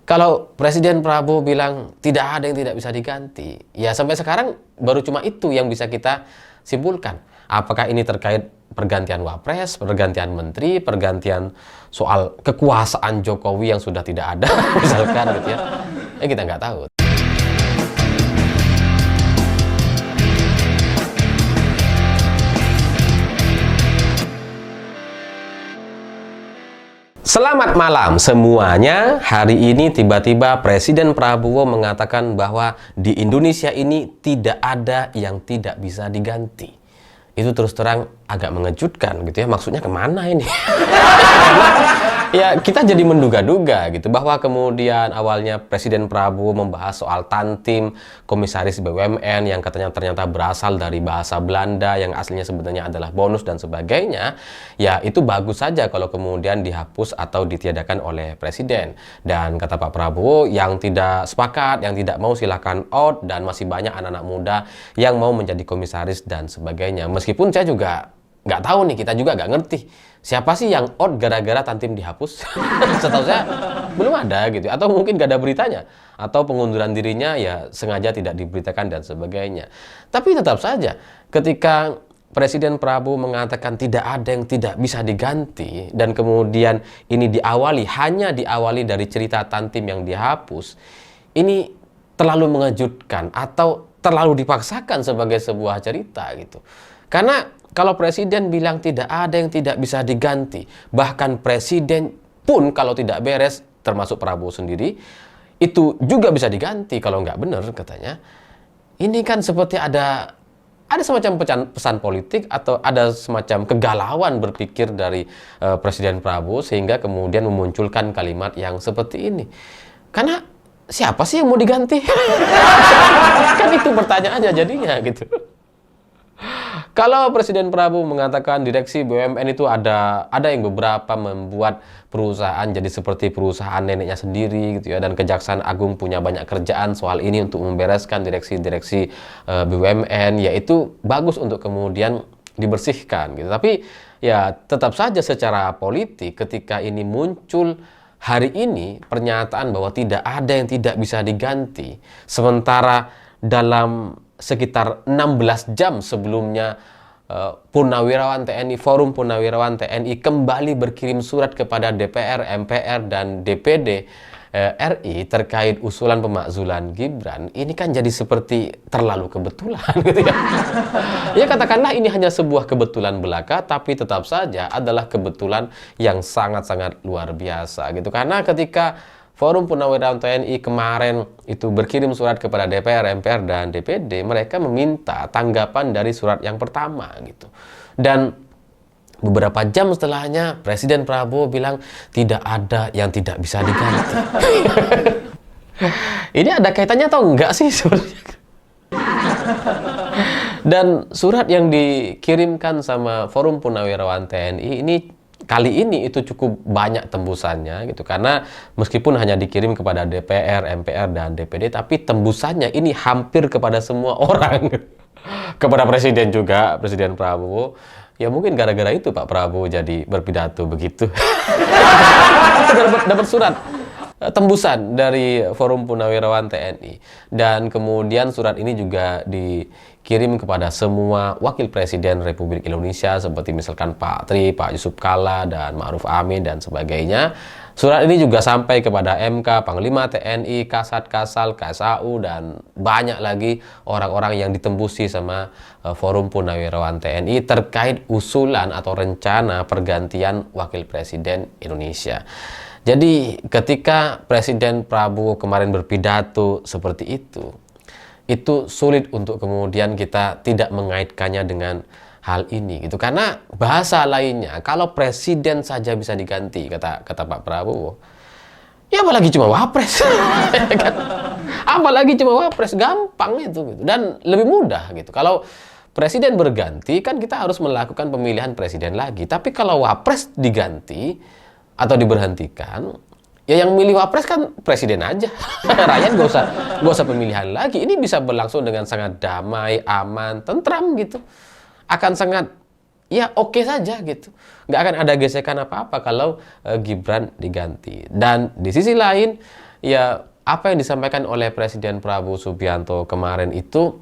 Kalau Presiden Prabowo bilang tidak ada yang tidak bisa diganti, ya sampai sekarang baru cuma itu yang bisa kita simpulkan. Apakah ini terkait pergantian wapres, pergantian menteri, pergantian soal kekuasaan Jokowi yang sudah tidak ada, misalkan gitu ya. Kita nggak tahu. Selamat malam semuanya. Hari ini tiba-tiba Presiden Prabowo mengatakan bahwa di Indonesia ini tidak ada yang tidak bisa diganti. Itu terus terang agak mengejutkan gitu ya. Maksudnya kemana ini? Ya kita jadi menduga-duga gitu bahwa kemudian awalnya Presiden Prabowo membahas soal Tantim, komisaris BUMN yang katanya ternyata berasal dari bahasa Belanda yang aslinya sebenarnya adalah bonus dan sebagainya. Ya itu bagus saja kalau kemudian dihapus atau ditiadakan oleh Presiden. Dan kata Pak Prabowo, yang tidak sepakat, yang tidak mau silahkan out, dan masih banyak anak-anak muda yang mau menjadi komisaris dan sebagainya. Meskipun saya juga nggak tahu nih, kita juga nggak ngerti siapa sih yang out gara-gara Tantim dihapus. Setahu saya belum ada gitu, atau mungkin nggak ada beritanya, atau pengunduran dirinya ya sengaja tidak diberitakan dan sebagainya. Tapi tetap saja ketika Presiden Prabowo mengatakan tidak ada yang tidak bisa diganti, dan kemudian ini hanya diawali dari cerita Tantim yang dihapus, ini terlalu mengejutkan atau terlalu dipaksakan sebagai sebuah cerita gitu. Karena kalau Presiden bilang tidak ada yang tidak bisa diganti, bahkan Presiden pun kalau tidak beres, termasuk Prabowo sendiri, itu juga bisa diganti kalau nggak benar katanya. Ini kan seperti ada semacam pesan politik atau ada semacam kegalauan berpikir dari Presiden Prabowo sehingga kemudian memunculkan kalimat yang seperti ini. Karena siapa sih yang mau diganti? Kan itu pertanyaannya jadinya gitu. Kalau Presiden Prabowo mengatakan direksi BUMN itu ada yang beberapa membuat perusahaan jadi seperti perusahaan neneknya sendiri gitu ya, dan Kejaksaan Agung punya banyak kerjaan soal ini untuk membereskan direksi BUMN, yaitu bagus untuk kemudian dibersihkan gitu. Tapi ya tetap saja secara politik ketika ini muncul hari ini pernyataan bahwa tidak ada yang tidak bisa diganti, sementara dalam sekitar 16 jam sebelumnya Purnawirawan TNI, Forum Purnawirawan TNI kembali berkirim surat kepada DPR, MPR, dan DPD RI terkait usulan pemakzulan Gibran. Ini kan jadi seperti terlalu kebetulan gitu ya. Ya katakanlah ini hanya sebuah kebetulan belaka, tapi tetap saja adalah kebetulan yang sangat-sangat luar biasa gitu. Karena ketika Forum Purnawirawan TNI kemarin itu berkirim surat kepada DPR, MPR, dan DPD, mereka meminta tanggapan dari surat yang pertama gitu. Dan beberapa jam setelahnya Presiden Prabowo bilang tidak ada yang tidak bisa diganti. Ini ada kaitannya atau enggak sih sebenarnya? Dan surat yang dikirimkan sama Forum Purnawirawan TNI ini kali ini itu cukup banyak tembusannya gitu, karena meskipun hanya dikirim kepada DPR, MPR, dan DPD, tapi tembusannya ini hampir kepada semua orang. Kepada Presiden juga, Presiden Prabowo. Ya mungkin gara-gara itu Pak Prabowo jadi berpidato begitu. dapat surat tembusan dari Forum Purnawirawan TNI, dan kemudian surat ini juga dikirim kepada semua wakil presiden Republik Indonesia seperti misalkan Pak Tri, Pak Yusuf Kalla, dan Ma'ruf Amin dan sebagainya. Surat ini juga sampai kepada MK, Panglima TNI, Kasat Kasal, KSAU, dan banyak lagi orang-orang yang ditembusi sama Forum Purnawirawan TNI terkait usulan atau rencana pergantian wakil presiden Indonesia. Jadi ketika Presiden Prabowo kemarin berpidato seperti itu sulit untuk kemudian kita tidak mengaitkannya dengan hal ini gitu. Karena bahasa lainnya, kalau presiden saja bisa diganti, kata Pak Prabowo, ya apalagi cuma wapres. Apalagi cuma wapres, gampang itu gitu. Dan lebih mudah gitu. Kalau presiden berganti kan kita harus melakukan pemilihan presiden lagi. Tapi kalau wapres diganti atau diberhentikan, ya yang milih wapres kan presiden aja. Rakyat gak usah pemilihan lagi. Ini bisa berlangsung dengan sangat damai, aman, tentram gitu. Akan sangat ya oke saja gitu. Nggak akan ada gesekan apa-apa kalau Gibran diganti. Dan di sisi lain ya apa yang disampaikan oleh Presiden Prabowo Subianto kemarin itu,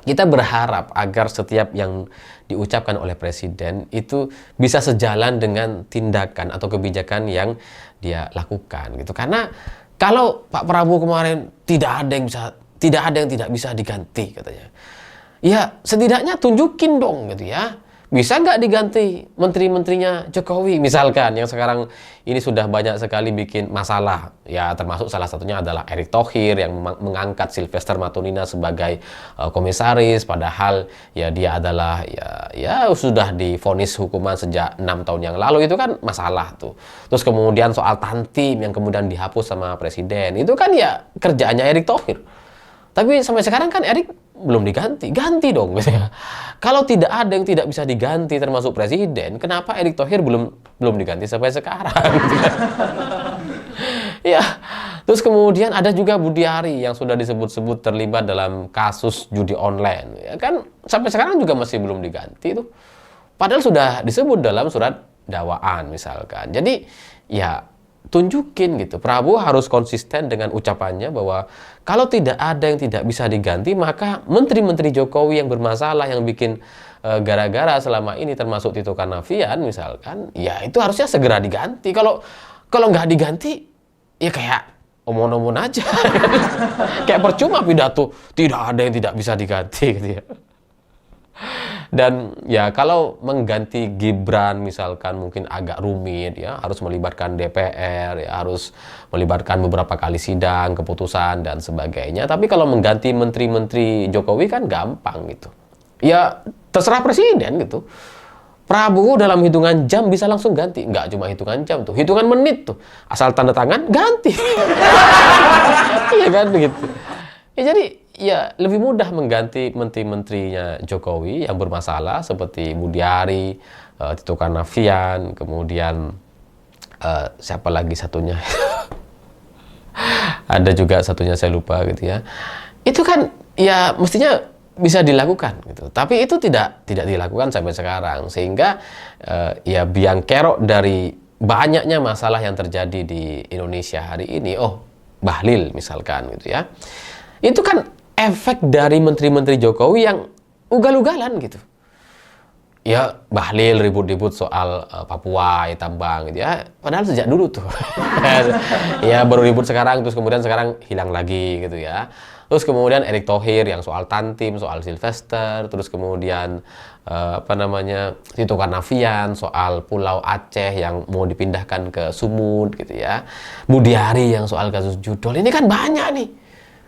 kita berharap agar setiap yang diucapkan oleh Presiden itu bisa sejalan dengan tindakan atau kebijakan yang dia lakukan gitu. Karena kalau Pak Prabowo kemarin tidak ada yang tidak bisa diganti katanya. Ya setidaknya tunjukin dong gitu ya. Bisa nggak diganti menteri-menterinya Jokowi misalkan yang sekarang ini sudah banyak sekali bikin masalah, ya termasuk salah satunya adalah Erick Thohir yang mengangkat Sylvester Matutina sebagai komisaris, padahal ya dia adalah ya sudah divonis hukuman sejak 6 tahun yang lalu. Itu kan masalah tuh. Terus kemudian soal Tantim yang kemudian dihapus sama presiden, itu kan ya kerjaannya Erick Thohir. Tapi sampai sekarang kan Erick belum ganti dong gitu ya. Kalau tidak ada yang tidak bisa diganti termasuk presiden, kenapa Erick Thohir belum diganti sampai sekarang? Gitu kan? Ya, terus kemudian ada juga Budiari yang sudah disebut-sebut terlibat dalam kasus judi online. Ya kan sampai sekarang juga masih belum diganti tuh. Padahal sudah disebut dalam surat dakwaan misalkan. Jadi ya tunjukin gitu. Prabowo harus konsisten dengan ucapannya bahwa kalau tidak ada yang tidak bisa diganti, maka menteri-menteri Jokowi yang bermasalah, yang bikin gara-gara selama ini termasuk Tito Karnavian misalkan, ya itu harusnya segera diganti. Kalau nggak diganti, ya kayak omong-omong aja. Kayak percuma pidato, tidak ada yang tidak bisa diganti gitu ya. Dan ya kalau mengganti Gibran misalkan mungkin agak rumit ya, harus melibatkan DPR, ya harus melibatkan beberapa kali sidang, keputusan dan sebagainya. Tapi kalau mengganti menteri-menteri Jokowi kan gampang gitu. Ya terserah presiden gitu. Prabowo dalam hitungan jam bisa langsung ganti. Nggak cuma hitungan jam tuh, hitungan menit tuh. Asal tanda tangan, ganti. Iya kan begitu. Ya jadi ya lebih mudah mengganti menteri-menterinya Jokowi yang bermasalah seperti Budiari, Tito Karnavian, kemudian siapa lagi satunya? Ada juga satunya saya lupa gitu ya. Itu kan ya mestinya bisa dilakukan gitu. Tapi itu tidak dilakukan sampai sekarang sehingga ya biang kerok dari banyaknya masalah yang terjadi di Indonesia hari ini. Oh, Bahlil misalkan gitu ya. Itu kan efek dari menteri-menteri Jokowi yang ugal-ugalan gitu. Ya Bahlil ribut-ribut soal Papua, ya tambang gitu ya. Padahal sejak dulu tuh. Ya baru ribut sekarang, terus kemudian sekarang hilang lagi gitu ya. Terus kemudian Erick Thohir yang soal Tantim, soal Sylvester, terus kemudian Tito Karnavian soal Pulau Aceh yang mau dipindahkan ke Sumut gitu ya. Budiari yang soal kasus judol. Ini kan banyak nih.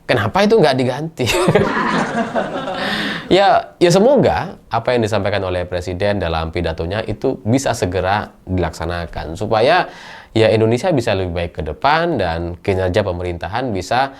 Kenapa itu nggak diganti? Ya semoga apa yang disampaikan oleh Presiden dalam pidatonya itu bisa segera dilaksanakan supaya ya Indonesia bisa lebih baik ke depan dan kinerja pemerintahan bisa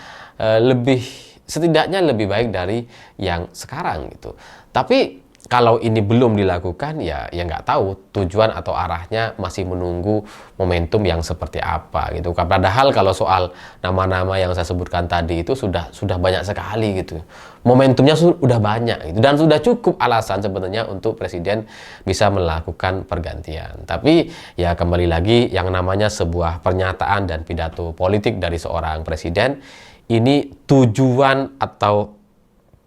setidaknya lebih baik dari yang sekarang gitu. Tapi kalau ini belum dilakukan ya nggak tahu tujuan atau arahnya, masih menunggu momentum yang seperti apa gitu. Padahal kalau soal nama-nama yang saya sebutkan tadi itu sudah banyak sekali gitu. Momentumnya sudah banyak gitu dan sudah cukup alasan sebenarnya untuk presiden bisa melakukan pergantian. Tapi ya kembali lagi yang namanya sebuah pernyataan dan pidato politik dari seorang presiden, ini tujuan atau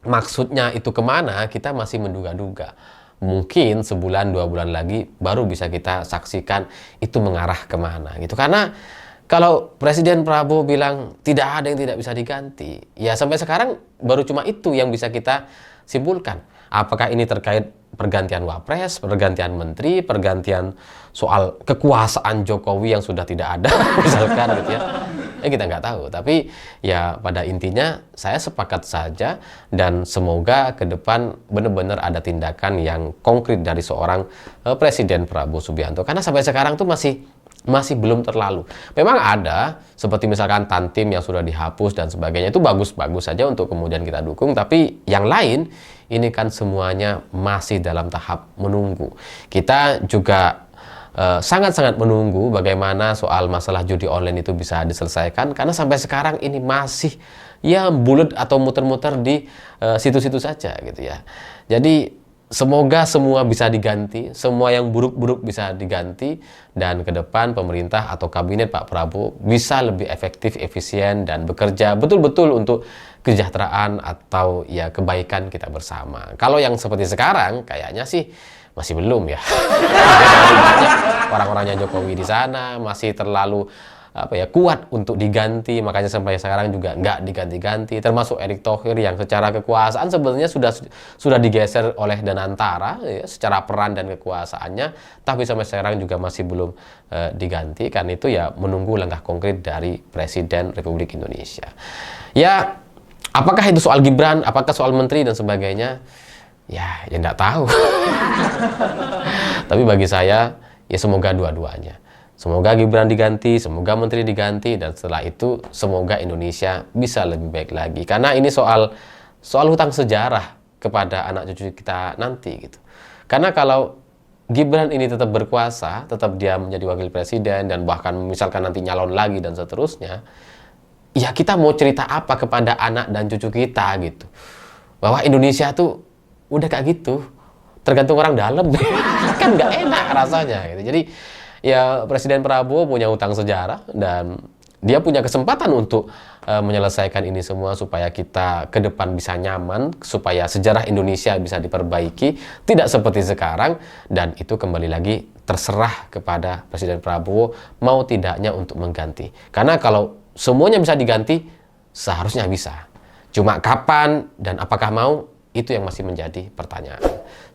maksudnya itu kemana, kita masih menduga-duga. Mungkin sebulan, 2 bulan lagi baru bisa kita saksikan itu mengarah kemana gitu. Karena kalau Presiden Prabowo bilang tidak ada yang tidak bisa diganti, ya sampai sekarang baru cuma itu yang bisa kita simpulkan. Apakah ini terkait pergantian wapres, pergantian menteri, pergantian soal kekuasaan Jokowi yang sudah tidak ada, misalkan gitu ya. Kita nggak tahu, tapi ya pada intinya saya sepakat saja dan semoga ke depan benar-benar ada tindakan yang konkret dari seorang Presiden Prabowo Subianto, karena sampai sekarang tuh masih belum terlalu. Memang ada seperti misalkan Tantim yang sudah dihapus dan sebagainya, itu bagus-bagus saja untuk kemudian kita dukung, tapi yang lain ini kan semuanya masih dalam tahap menunggu. Kita juga sangat-sangat menunggu bagaimana soal masalah judi online itu bisa diselesaikan, karena sampai sekarang ini masih ya bulut atau muter-muter di situ-situ saja gitu ya. Jadi semoga semua bisa diganti, semua yang buruk-buruk bisa diganti, dan ke depan pemerintah atau kabinet Pak Prabowo bisa lebih efektif, efisien, dan bekerja betul-betul untuk kesejahteraan atau ya kebaikan kita bersama. Kalau yang seperti sekarang, kayaknya sih masih belum ya. Orang-orangnya Jokowi di sana masih terlalu kuat untuk diganti, makanya sampai sekarang juga nggak diganti-ganti, termasuk Erick Thohir yang secara kekuasaan sebenarnya sudah digeser oleh Danantara ya, secara peran dan kekuasaannya, tapi sampai sekarang juga masih belum diganti. Kan itu ya menunggu langkah konkret dari Presiden Republik Indonesia. Ya, apakah itu soal Gibran, apakah soal menteri dan sebagainya, ya nggak tahu. Tapi bagi saya ya semoga dua-duanya. Semoga Gibran diganti, semoga menteri diganti, dan setelah itu semoga Indonesia bisa lebih baik lagi. Karena ini soal hutang sejarah kepada anak cucu kita nanti gitu. Karena kalau Gibran ini tetap berkuasa, tetap dia menjadi wakil presiden, dan bahkan misalkan nanti nyalon lagi dan seterusnya, ya kita mau cerita apa kepada anak dan cucu kita gitu. Bahwa Indonesia tuh udah kayak gitu, tergantung orang dalam. Kan nggak enak rasanya gitu. Jadi ya Presiden Prabowo punya utang sejarah, dan dia punya kesempatan untuk menyelesaikan ini semua supaya kita ke depan bisa nyaman, supaya sejarah Indonesia bisa diperbaiki, tidak seperti sekarang. Dan itu kembali lagi terserah kepada Presiden Prabowo mau tidaknya untuk mengganti. Karena kalau semuanya bisa diganti, seharusnya bisa. Cuma kapan dan apakah mau, itu yang masih menjadi pertanyaan.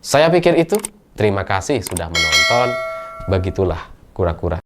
Saya pikir itu. Terima kasih sudah menonton. Begitulah kura-kura.